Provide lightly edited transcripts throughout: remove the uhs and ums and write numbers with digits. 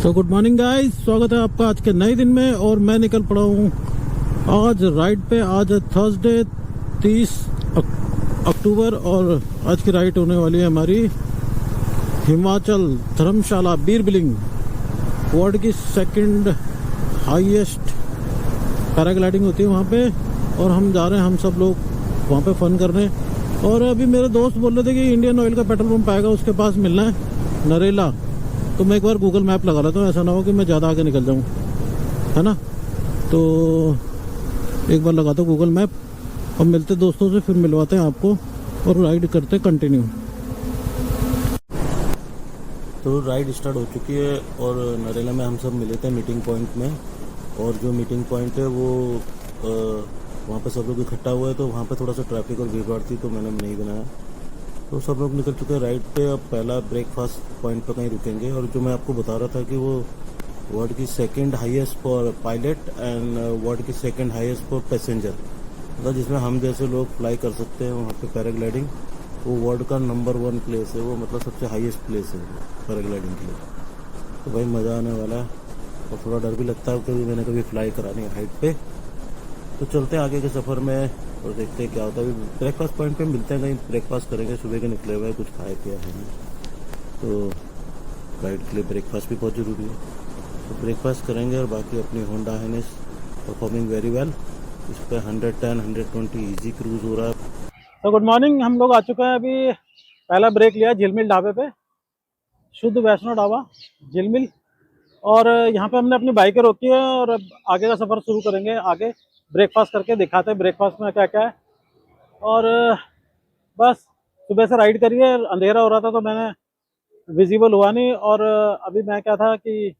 तो good morning guys, स्वागत है आपका आज के नए दिन में। और मैं निकल पड़ा हूँ आज राइड पे। आज है थर्सडे 30 अक्टूबर और आज की राइड होने वाली है हमारी हिमाचल धर्मशाला बीर बिलिंग, वर्ल्ड की सेकंड हाईएस्ट पैराग्लाइडिंग होती है वहाँ पे। और हम जा रहे हैं, हम सब लोग वहाँ पे फन करने। और अभी मेरे दोस्त बोल रहे थे कि इंडियन ऑयल का पेट्रोल पंप आएगा, उसके पास मिलना है नरेला। तो मैं एक बार गूगल मैप लगा लेता हूँ, ऐसा ना हो कि मैं ज़्यादा आगे निकल जाऊँ, है ना। तो एक बार लगाता हूँ गूगल मैप और मिलते दोस्तों से, फिर मिलवाते हैं आपको और राइड करते कंटिन्यू। तो राइड स्टार्ट हो चुकी है और नरेला में हम सब मिले थे मीटिंग पॉइंट में। और जो मीटिंग पॉइंट है वो वहाँ पे सब लोग इकट्ठा हुए, तो वहाँ पे थोड़ा सा ट्रैफिक और भीड़ भाड़ थी, तो मैंने नहीं बनाया। तो सब लोग निकल चुके हैं राइड पे। अब पहला ब्रेकफास्ट पॉइंट पे कहीं रुकेंगे। और जो मैं आपको बता रहा था कि वो वर्ल्ड की second highest for pilot and world की सेकंड हाईएस्ट फॉर पैसेंजर, मतलब जिसमें हम जैसे लोग फ्लाई कर सकते हैं वहाँ पे पैराग्लाइडिंग। वो वर्ल्ड का नंबर 1 प्लेस है वो, मतलब सबसे हाईएस्ट प्लेस है पैराग्लाइडिंग के लिए। तो भाई मज़ा आने वाला है और थोड़ा डर भी लगता है क्योंकि मैंने कभी फ्लाई करा नहीं हाइट पे। तो चलते हैं आगे के सफ़र में और देखते हैं क्या होता है। ब्रेकफास्ट पॉइंट पे मिलते हैं, कहीं ब्रेकफास्ट करेंगे। सुबह के निकले हुए कुछ खाए पिया है नहीं, तो राइड के लिए ब्रेकफास्ट भी बहुत ज़रूरी है। तो ब्रेकफास्ट करेंगे और बाकी अपनी Honda Highness performing very well. इस पर 110 120 ईजी क्रूज हो रहा है। तो गुड मॉर्निंग, हम लोग आ चुके हैं। अभी पहला ब्रेक लिया झिलमिल ढाबे पे, शुद्ध वैष्णो ढाबा झिलमिल। और यहाँ पे हमने अपनी बाइकें रोकी है और अब आगे का सफ़र शुरू करेंगे। आगे ब्रेकफास्ट करके दिखाते हैं ब्रेकफास्ट में क्या क्या है। और बस सुबह से राइड करी है, अंधेरा हो रहा था तो मैंने विजिबल हुआ नहीं। और अभी मैं क्या था कि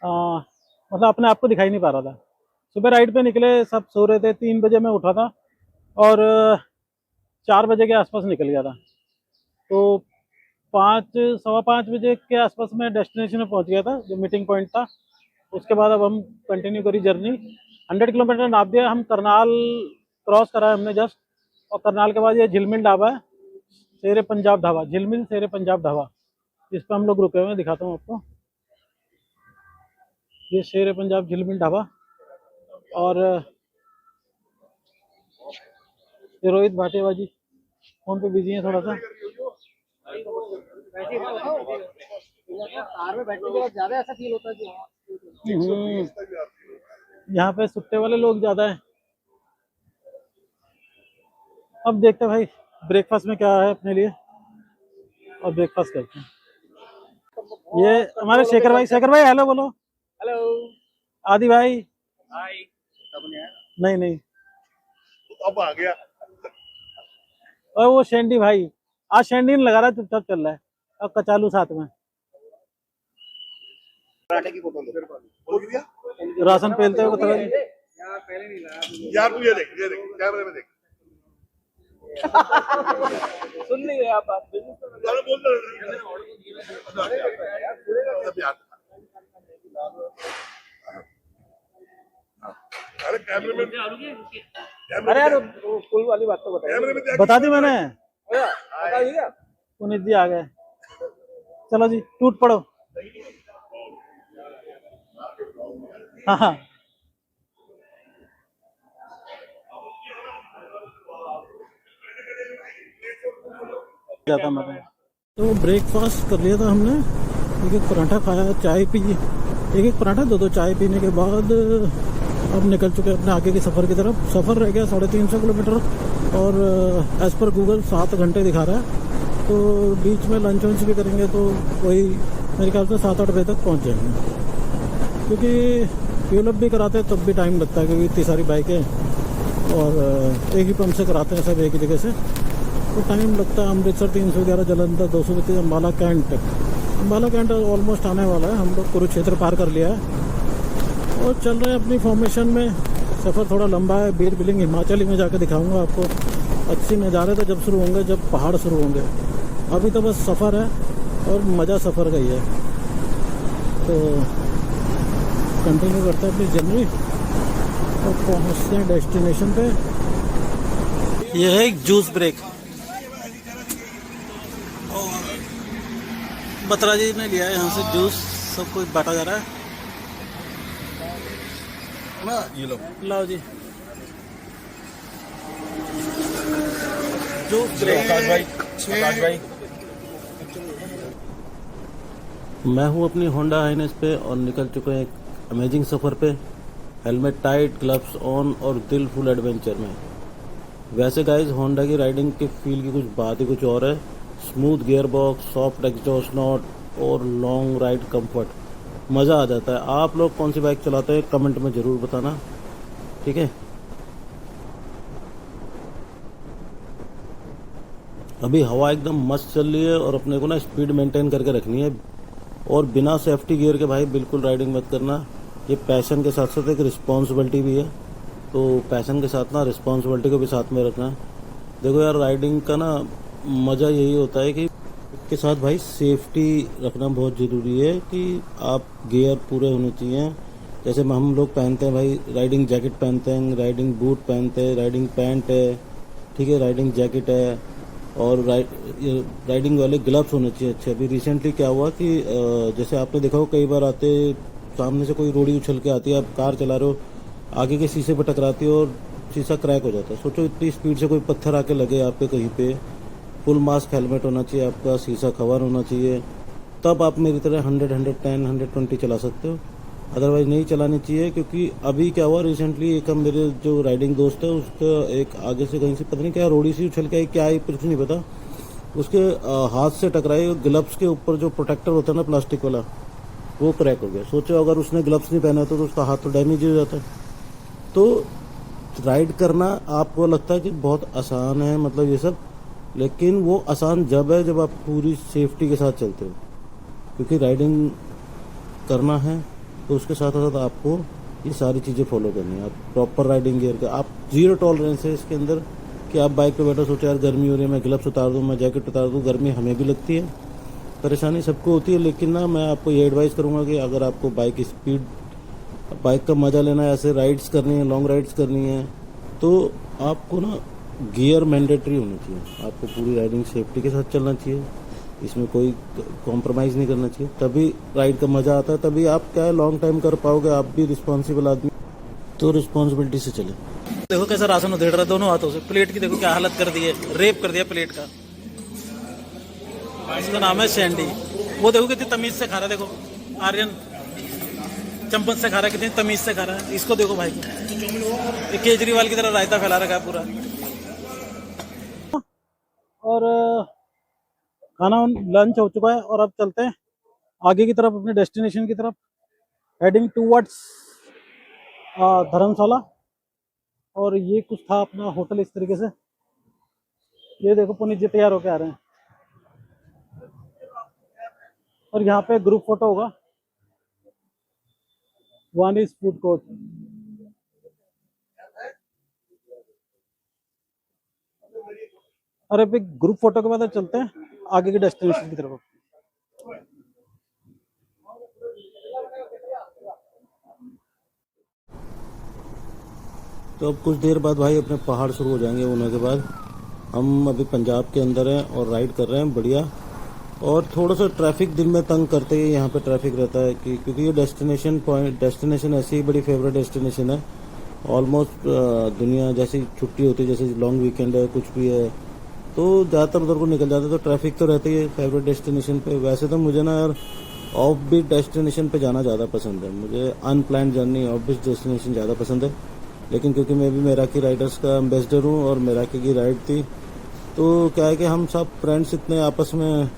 मतलब अपने आप को दिखाई नहीं पा रहा था। सुबह राइड पे निकले, सब सो रहे थे। 3 बजे मैं उठा था और 4 बजे के आसपास निकल गया था। तो 5 सवा 5 बजे के आसपास मैं डेस्टिनेशन में पहुंच गया था, जो मीटिंग पॉइंट था। उसके बाद अब हम कंटिन्यू करी जर्नी। 100 किलोमीटर नाप दिया। हम करनाल क्रॉस करा है हमने जस्ट। और करनाल के बाद ये झिलमिल ढाबा है, शेरे पंजाब ढाबा, झिलमिल शेरे पंजाब ढाबा। इस पर हम लोग रुके हुए हैं, दिखाता हूँ आपको। ये शेरे पंजाब झिलमिल ढाबा। और ये रोहित भाटिया जी फोन पे बिजी हैं थोड़ा सा। कार में बैठने के बाद ज्यादा ऐसा फील होता है कि यहाँ पे सुट्टे वाले लोग ज्यादा हैं। अब देखते हैं भाई ब्रेकफास्ट में क्या है अपने लिए, और ब्रेकफास्ट करते हैं। ये हमारे शेखर भाई हेलो बोलो। हेलो आदि भाई हाय। नहीं अब आ गया। और वो शेंडी भाई आज शेंडी नहीं लगा रहा, चुपचाप चल रहा है। और कचालू साथ में। पराठे की फोटो बोल दिया राशन पेलते हुए बता रहे यार, पहले नहीं लाया यार। तू ये देख कैमरे में देख। सुन नहीं रहे आप बात। अरे कैमरे में अरे यार कोई वाली बात तो बता दी मैंने। बताइए। पुनीत जी आ गए, चलो जी टूट पड़ो। हाँ जाता मैं। तो ब्रेकफास्ट कर लिया था हमने, एक पराठा खाया, चाय पी, एक पराठा 2 चाय पीने के बाद अब निकल चुके हैं अपने आगे के सफ़र की तरफ। सफ़र रह गया 350 किलोमीटर और एज़ पर गूगल 7 घंटे दिखा रहा है। तो बीच में लंच वंच भी करेंगे तो वही मेरे ख्याल से 7-8 बजे तक पहुंच जाएंगे। क्योंकि फ्यूल अप भी कराते हैं तब भी टाइम लगता है, क्योंकि इतनी सारी बाइकें और एक ही पंप से कराते हैं सब एक ही जगह से, तो टाइम लगता है। Amritsar 311, Jalandhar 232, Ambala Cantt. Ambala Cantt almost आने वाला है। हम लोग कुरुक्षेत्र पार कर लिया है और चल रहे हैं अपनी फॉर्मेशन में। सफ़र थोड़ा लंबा है। बीर बिलिंग हिमाचल ही में जाकर दिखाऊंगा आपको। अच्छी नज़ारे तो जब शुरू होंगे, जब पहाड़ शुरू होंगे। अभी तो बस सफ़र है और मज़ा सफ़र का ही है। तो कंटिन्यू करते हैं अपनी जर्नी और पहुँचते हैं डेस्टिनेशन पे। यह है एक जूस ब्रेक। बत्रा जी ने लिया है यहाँ से जूस। सबको बांटा जा रहा है ना, ये लो। लाओ जी। जो आकाश भाई मैं हूँ अपनी होंडा हाइनेस पे और निकल चुके हैं एक अमेजिंग सफ़र पे। हेलमेट टाइट, ग्लव्स ऑन और दिल फुल एडवेंचर में। वैसे गाइस होंडा की राइडिंग के फील की कुछ बात ही कुछ और है। Smooth gear box, soft exhaust not और लॉन्ग राइड कंफर्ट, मज़ा आ जाता है। आप लोग कौन सी बाइक चलाते हैं कमेंट में ज़रूर बताना, ठीक है। अभी हवा एकदम मस्त चल रही है और अपने को ना स्पीड मेंटेन करके रखनी है और बिना सेफ्टी गियर के भाई बिल्कुल राइडिंग मत करना। ये पैशन के साथ साथ एक रिस्पॉन्सिबिलिटी भी है, तो पैशन के साथ ना रिस्पॉन्सिबिलिटी को भी साथ में रखना। देखो यार, राइडिंग का ना मज़ा यही होता है कि इसके साथ भाई सेफ्टी रखना बहुत ज़रूरी है कि आप गियर पूरे होने चाहिए। जैसे हम लोग पहनते हैं भाई, राइडिंग जैकेट पहनते हैं, राइडिंग बूट पहनते हैं, राइडिंग पैंट है, ठीक है, राइडिंग जैकेट है और राइडिंग वाले ग्लव्स होने चाहिए अच्छे। अभी रिसेंटली क्या हुआ कि जैसे आपने देखा हो कई बार आते सामने से कोई रोड़ी उछल के आती है, आप कार चला रहे हो, आगे के शीशे पर टकराती है और शीशा क्रैक हो जाता है। सोचो इतनी स्पीड से कोई पत्थर आके लगे आप पे कहीं पे, फुल मास्क हेलमेट होना चाहिए आपका, शीशा कवर होना चाहिए, तब आप मेरी तरह 100, 110, 120 चला सकते हो। अदरवाइज नहीं चलानी चाहिए। क्योंकि अभी क्या हुआ रिसेंटली, एक हम मेरे जो राइडिंग दोस्त है उसका एक आगे से कहीं से पता नहीं क्या रोड़ी सी उछल के आई, क्या आई कुछ नहीं पता, उसके हाथ से टकराई। ग्लव्स के ऊपर जो प्रोटेक्टर होता है ना प्लास्टिक वाला, वो क्रैक हो गया। सोचो अगर उसने ग्लव्स नहीं पहना तो उसका हाथ तो डैमेज हो जाता है। तो राइड करना आपको लगता है कि बहुत आसान है मतलब ये सब, लेकिन वो आसान जब है जब आप पूरी सेफ्टी के साथ चलते हो। क्योंकि राइडिंग करना है तो उसके साथ साथ आपको ये सारी चीज़ें फॉलो करनी है। आप प्रॉपर राइडिंग गियर का, आप जीरो टॉलरेंस है इसके अंदर कि आप बाइक पे बैठो सोचो यार गर्मी हो रही है, मैं ग्लव्स उतार दूँ, मैं जैकेट उतार दूँ। गर्मी हमें भी लगती है, परेशानी सबको होती है, लेकिन ना मैं आपको ये एडवाइस करूँगा कि अगर आपको बाइक का मज़ा लेना है, ऐसे राइड्स करनी है, लॉन्ग राइड्स करनी है, तो आपको ना गियर मैंडेटरी होना चाहिए। आपको पूरी राइडिंग सेफ्टी के साथ चलना चाहिए, इसमें कोई कॉम्प्रोमाइज़ नहीं करना चाहिए, तभी राइड का मज़ा आता है। तभी आप क्या है लॉन्ग टाइम कर पाओगे। आप भी रिस्पॉन्सिबल आदमी, तो रिस्पॉन्सिबिलिटी से चले। देखो कैसा राशन उधेड़ रहा है दोनों हाथों से। प्लेट की देखो क्या हालत कर दी है, रेप कर दिया प्लेट का। इसका नाम है सैंडी। वो देखो कितनी तमीज से खा रहा है, देखो आर्यन चम्मच से खा रहा है, कितनी तमीज से खा रहा है। इसको देखो भाई को, केजरीवाल की तरह रायता फैला रखा है पूरा। और खाना लंच हो चुका है और अब चलते हैं आगे की तरफ, अपने डेस्टिनेशन की तरफ, हेडिंग टूवर्ड्स धर्मशाला। और ये कुछ था अपना होटल इस तरीके से। ये देखो पुनीत जी तैयार होके आ रहे हैं और यहाँ पे ग्रुप फोटो होगा। वानीस फूड कोर्ट। और अभी ग्रुप फोटो के बाद चलते हैं आगे के डेस्टिनेशन की तरफ। तो अब कुछ देर बाद भाई अपने पहाड़ शुरू हो जाएंगे होने के बाद। हम अभी पंजाब के अंदर हैं और राइड कर रहे हैं बढ़िया। और थोड़ा सा ट्रैफिक दिन में तंग करते हैं, यहाँ पे ट्रैफिक रहता है कि क्योंकि ये डेस्टिनेशन ऐसी ही बड़ी फेवरेट डेस्टिनेशन है। ऑलमोस्ट दुनिया जैसी छुट्टी होती है, जैसे लॉन्ग वीकेंड है कुछ भी है, तो ज़्यादातर उधर को निकल जाते हैं। तो ट्रैफिक तो रहती है फेवरेट डेस्टिनेशन पे। वैसे तो मुझे ना यार ऑफ बीट डेस्टिनेशन पे जाना ज़्यादा पसंद है। मुझे unplanned journey, off beat destination ज़्यादा पसंद है। लेकिन क्योंकि मैं भी मैराकी राइडर्स का एम्बेसडर हूँ और मैराकी की राइड थी, तो क्या है कि हम सब फ्रेंड्स इतने आपस में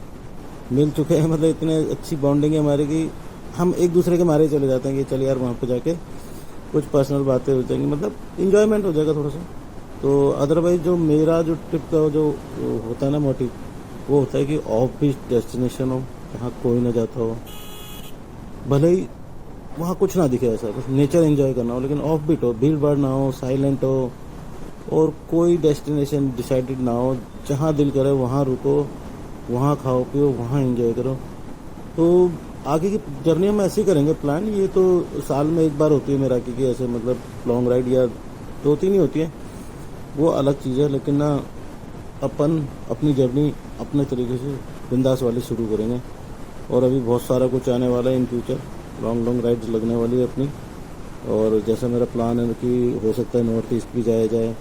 मिल चुके हैं, मतलब इतने अच्छी बॉन्डिंग है हमारी कि हम एक दूसरे के मारे चले जाते हैं कि चल यार वहाँ पे जाके कुछ पर्सनल बातें हो जाएंगी, मतलब इंजॉयमेंट हो जाएगा थोड़ा सा। तो अदरवाइज जो मेरा जो ट्रिप का जो होता है ना मोटिव, वो होता है कि ऑफ बीट डेस्टिनेशन हो, जहाँ कोई ना जाता हो, भले ही वहाँ कुछ ना दिखे, ऐसा बस नेचर एंजॉय करना हो, लेकिन ऑफ बीट हो, भीड़ भाड़ ना हो, साइलेंट हो, और कोई डेस्टिनेशन डिसाइडेड ना हो। जहाँ दिल करे वहाँ रुको, वहाँ खाओ पियो, वहाँ एंजॉय करो। तो आगे की जर्नी हम ऐसे ही करेंगे प्लान। ये तो साल में एक बार होती है मेरा की ऐसे, मतलब लॉन्ग राइड या 2-3 ही होती है, वो अलग चीज़ है। लेकिन ना अपन अपनी जर्नी अपने तरीके से बिंदास वाली शुरू करेंगे। और अभी बहुत सारा कुछ आने वाला है in future, long long rides लगने वाली है अपनी। और जैसा मेरा प्लान है कि हो सकता है नॉर्थ ईस्ट भी जाया जाए,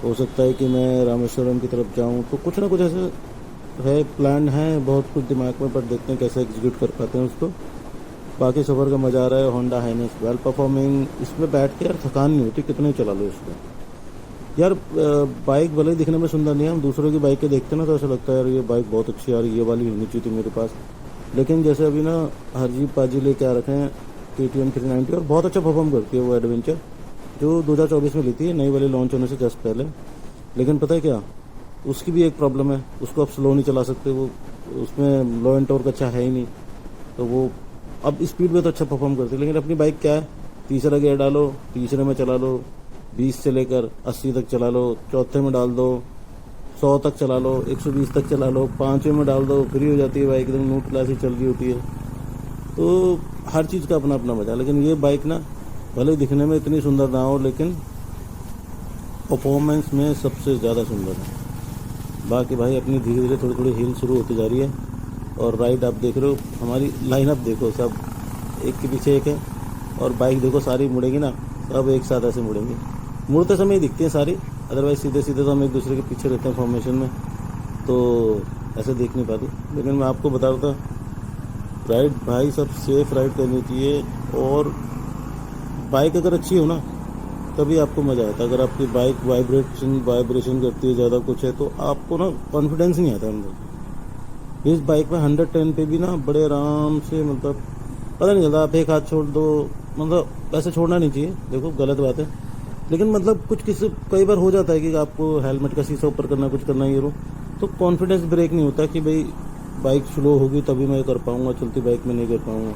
हो सकता है कि मैं रामेश्वरम की तरफ जाऊं, तो कुछ ना कुछ ऐसे है, प्लान है बहुत कुछ दिमाग में, पर देखते हैं कैसे एग्जीक्यूट कर पाते हैं उसको। बाकी सफ़र का मज़ा आ रहा है। होंडा हाइनेस वेल परफॉर्मिंग, इसमें बैठ के यार थकान नहीं होती, कितने चला लो इसको यार। बाइक भले ही दिखने में सुंदर नहीं है, हम दूसरों की बाइकें देखते हैं ना तो ऐसा लगता है यार ये बाइक बहुत अच्छी है यार, ये वाली होनी चाहिए थी मेरे पास। लेकिन जैसे अभी ना हरजीत पाजी लेके आ रखे हैं KTM 390, और बहुत अच्छा परफॉर्म करती है वो एडवेंचर, जो 2024 में ली थी, नई वाली लॉन्च होने से जस्ट पहले। लेकिन पता है क्या, उसकी भी एक प्रॉब्लम है, उसको आप स्लो नहीं चला सकते, वो उसमें लो एंड टॉर्क अच्छा है ही नहीं, तो वो अब स्पीड में तो अच्छा परफॉर्म करती है। लेकिन अपनी बाइक क्या है, तीसरा गियर डालो, तीसरे में चला लो, 20 से लेकर 80 तक चला लो, चौथे में डाल दो 100 तक चला लो, 120 तक चला लो, पाँचवें में डाल दो, फ्री हो जाती है बाइक, एकदम न्यूट्रल ऐसी चल रही होती है। तो हर चीज़ का अपना अपना मजा। लेकिन ये बाइक ना भले दिखने में इतनी सुंदर ना हो, लेकिन परफॉर्मेंस में सबसे ज़्यादा सुंदर है। बाकी भाई अपनी धीरे धीरे थोड़ी थोड़ी हील शुरू होती जा रही है, और राइड आप देख रहे हो, हमारी लाइनअप देखो, सब एक के पीछे एक है, और बाइक देखो सारी मुड़ेंगी ना, सब एक साथ ऐसे मुड़ेंगी, मुड़ते समय ही दिखती हैं सारी, अदरवाइज सीधे सीधे तो हम एक दूसरे के पीछे रहते हैं फॉर्मेशन में, तो ऐसे देख नहीं पाती। लेकिन मैं आपको बता रहा था, राइड भाई सब सेफ राइड करनी चाहिए, और बाइक अगर अच्छी हो ना तभी आपको मज़ा आता है। अगर आपकी बाइक वाइब्रेशन करती है, ज़्यादा कुछ है, तो आपको ना कॉन्फिडेंस नहीं आता अंदर। इस बाइक में 110 पे भी ना बड़े आराम से, मतलब पता नहीं चलता, आप एक हाथ छोड़ दो, मतलब ऐसे छोड़ना नहीं चाहिए, देखो गलत बात है, लेकिन मतलब कुछ किसी कई बार हो जाता है कि आपको हेलमेट का शीशा ऊपर करना, कुछ करना, ये तो कॉन्फिडेंस ब्रेक नहीं होता कि भाई बाइक स्लो होगी तभी मैं कर पाऊँगा, चलती बाइक में नहीं कर पाऊँगा।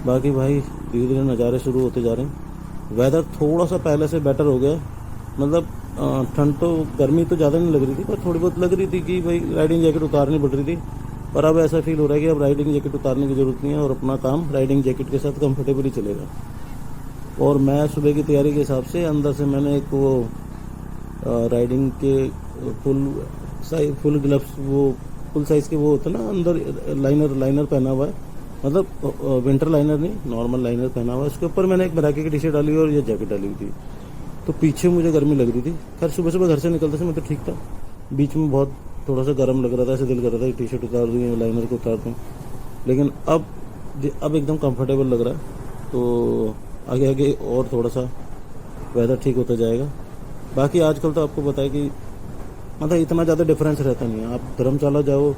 बाकी भाई धीरे धीरे नज़ारे शुरू होते जा रहे हैं। वेदर थोड़ा सा पहले से बेटर हो गया, मतलब ठंड तो, गर्मी तो ज़्यादा नहीं लग रही थी, पर थोड़ी बहुत लग रही थी कि भाई राइडिंग जैकेट उतारनी पड़ रही थी। पर अब ऐसा फील हो रहा है कि अब राइडिंग जैकेट उतारने की ज़रूरत नहीं है, और अपना काम राइडिंग जैकेट के साथ कंफर्टेबली चलेगा। और मैं सुबह की तैयारी के हिसाब से अंदर से मैंने एक वो राइडिंग के फुल ग्लव्स, वो फुल साइज़ के वो होते हैं ना, अंदर लाइनर पहना हुआ है, मतलब विंटर लाइनर नहीं, नॉर्मल लाइनर पहना हुआ है। उसके ऊपर मैंने एक मराठी की टी शर्ट डाली और ये जैकेट डाली हुई थी, तो पीछे मुझे गर्मी लग रही थी। खैर सुबह सुबह घर से निकलते से मैं तो ठीक था, बीच में बहुत थोड़ा सा गर्म लग रहा था, ऐसे दिल कर रहा था कि टी शर्ट उतार दूँ, लाइनर को उतार दूँ, लेकिन अब एकदम कंफर्टेबल लग रहा है। तो आगे आगे और थोड़ा सा वेदर ठीक होता जाएगा। बाकी आजकल तो आपको पता है कि मतलब इतना ज़्यादा डिफरेंस रहता नहीं है। आप धर्मशाला जाओ,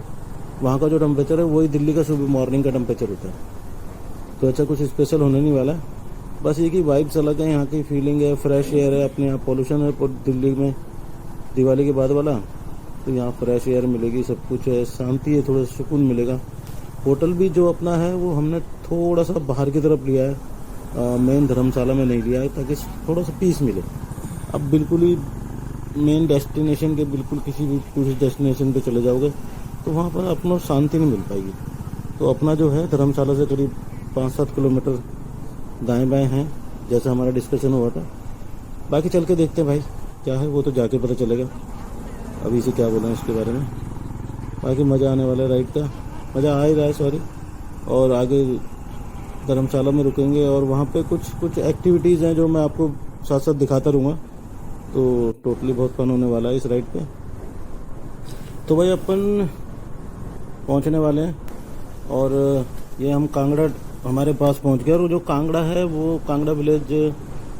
वहाँ का जो टेम्परेचर है वही दिल्ली का सुबह मॉर्निंग का टेम्परेचर होता है, तो ऐसा कुछ स्पेशल होने नहीं वाला है। बस ये कि वाइब्स अलग है, यहाँ की फीलिंग है, फ्रेश एयर है, अपने यहाँ पॉल्यूशन है दिल्ली में दिवाली के बाद वाला, तो यहाँ फ्रेश एयर मिलेगी, सब कुछ है, शांति है, थोड़ा सुकून मिलेगा। होटल भी जो अपना है वो हमने थोड़ा सा बाहर की तरफ लिया है, मेन धर्मशाला में नहीं लिया है, ताकि थोड़ा सा पीस मिले। अब बिल्कुल ही मेन डेस्टिनेशन के बिल्कुल किसी भी टूरिस्ट डेस्टिनेशन पे चले जाओगे तो वहाँ पर अपना शांति नहीं मिल पाएगी। तो अपना जो है धर्मशाला से करीब 5-7 किलोमीटर दाएं बाएं हैं, जैसा हमारा डिस्कशन हुआ था। बाकी चल के देखते हैं भाई क्या है, वो तो जाके पता चलेगा, अभी से क्या बोलें इसके बारे में। बाकी मज़ा आने वाला है, राइड का मज़ा आ ही रहा है, सॉरी। और आगे धर्मशाला में रुकेंगे, और वहाँ पे कुछ एक्टिविटीज़ हैं जो मैं आपको साथ साथ दिखाता रहूँगा, तो टोटली बहुत फन होने वाला है इस राइड पे। तो भाई अपन पहुँचने वाले हैं, और ये हम कांगड़ा हमारे पास पहुँच गए। और जो कांगड़ा है वो कांगड़ा विलेज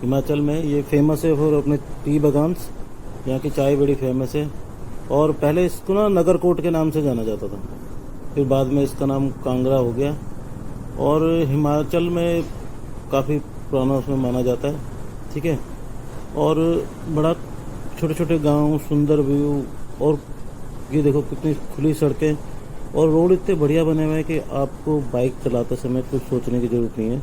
हिमाचल में, ये फेमस है फॉर अपने टी बगान्स, यहाँ की चाय बड़ी फेमस है। और पहले इसको ना नगरकोट के नाम से जाना जाता था, फिर बाद में इसका नाम कांगड़ा हो गया। और हिमाचल में काफ़ी पुराना उसमें माना जाता है, ठीक है। और बड़ा छोटे छोटे गांव, सुंदर व्यू, और ये देखो कितनी खुली सड़कें, और रोड इतने बढ़िया बने हुए हैं कि आपको बाइक चलाते समय कुछ सोचने की ज़रूरत नहीं है।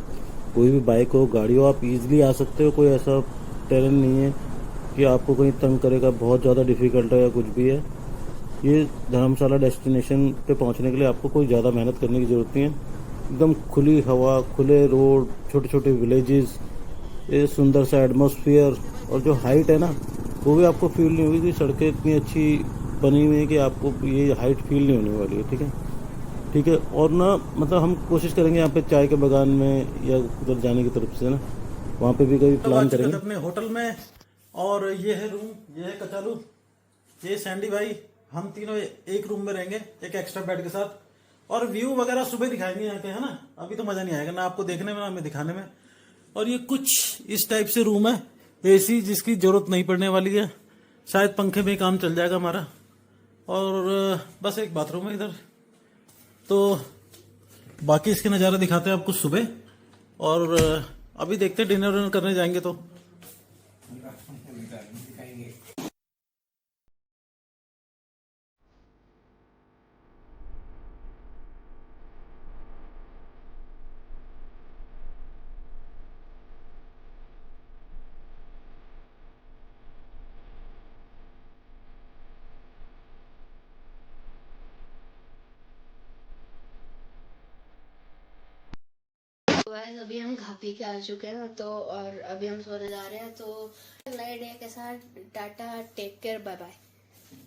कोई भी बाइक हो, गाड़ी हो, आप इजीली आ सकते हो, कोई ऐसा टेरेन नहीं है कि आपको कहीं तंग करेगा, बहुत ज़्यादा डिफ़िकल्ट है या कुछ भी है। ये धर्मशाला डेस्टिनेशन पे पहुंचने के लिए आपको कोई ज़्यादा मेहनत करने की ज़रूरत नहीं है। एकदम खुली हवा, खुले रोड, छोटे छोटे विलेजेस, ये सुंदर सा एटमॉस्फेयर, और जो हाइट है ना वो भी आपको फील नहीं होगी कि सड़कें इतनी अच्छी बनी हुई है कि आपको ये हाइट फील नहीं होने वाली है, ठीक है। ठीक है। और ना मतलब हम कोशिश करेंगे यहाँ पे चाय के बागान में या उधर जाने की तरफ से ना, वहाँ पे भी कभी तो प्लान आ चुके थे करेंगे। अपने होटल में, और ये है रूम, ये है कचालू, ये सैंडी भाई, हम तीनों एक रूम में रहेंगे एक एक्स्ट्रा बेड के साथ। और व्यू वगैरह सुबह दिखाएंगे यहाँ के, है ना। अभी तो मजा नहीं आएगा ना आपको देखने में ना हमें दिखाने में। और ये कुछ इस टाइप से रूम है, एसी जिसकी जरूरत नहीं पड़ने वाली है, शायद पंखे में ही काम चल जाएगा हमारा। और बस एक बाथरूम है इधर। तो बाकी इसके नज़ारे दिखाते हैं आपको सुबह। और अभी देखते हैं डिनर विनर करने जाएंगे तो। तो गाइस अभी हम खा पी के आ चुके हैं तो, और अभी हम सोने जा रहे हैं। तो नए डे के साथ tata, take care, bye bye.